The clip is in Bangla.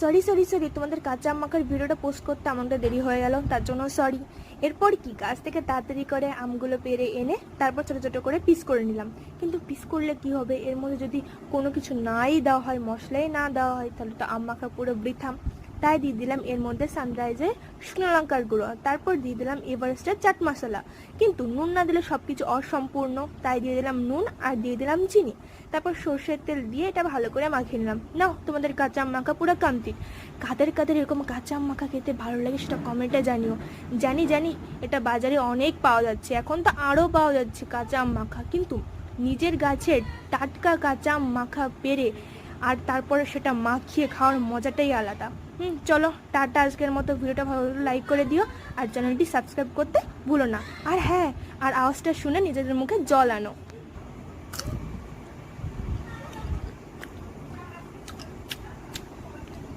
সরি তোমাদের কাঁচা আম মাখার ভিডিওটা পোস্ট করতে আমাদের দেরি হয়ে গেল, তার জন্য সরি। এরপর কি গাছ থেকে তাড়াতাড়ি করে আমগুলো পেড়ে এনে তারপর ছোটো ছোটো করে পিস করে নিলাম। কিন্তু পিস করলে কি হবে, এর মধ্যে যদি কোনো কিছু নাই দেওয়া হয়, মশলাই না দেওয়া হয়, তাহলে তো আম মাখা পুরো বৃথা। তাই দিয়ে দিলাম এর মধ্যে সানরাইজের শুকনো লঙ্কার গুঁড়ো, তারপর দিয়ে দিলাম এভারেস্টের চাট মশলা। কিন্তু নুন না দিলে সব কিছু অসম্পূর্ণ, তাই দিয়ে দিলাম নুন আর দিয়ে দিলাম চিনি। তারপর সর্ষের তেল দিয়ে এটা ভালো করে মাখিয়ে নিলাম। নাও তোমাদের কাঁচা আম মাখা পুরো কমপ্লিট। কাদের কাদের এরকম কাঁচা আম মাখা খেতে ভালো লাগে সেটা কমেন্টে জানিও। জানি এটা বাজারে অনেক পাওয়া যাচ্ছে, এখন তো আরও পাওয়া যাচ্ছে কাঁচা আম মাখা, কিন্তু নিজের গাছের টাটকা কাঁচা আম মাখা পেরে আর তারপরে সেটা মাখিয়ে খাওয়ার মজাটাই আলাদা। চলো টাটা, আজকের মতো ভিডিওটা ভালো লাইক করে দিও আর চ্যানেলটি সাবস্ক্রাইব করতে ভুলো না। আর হ্যাঁ, আর আওয়াজটা শুনে নিজেদের মুখে জল আনো।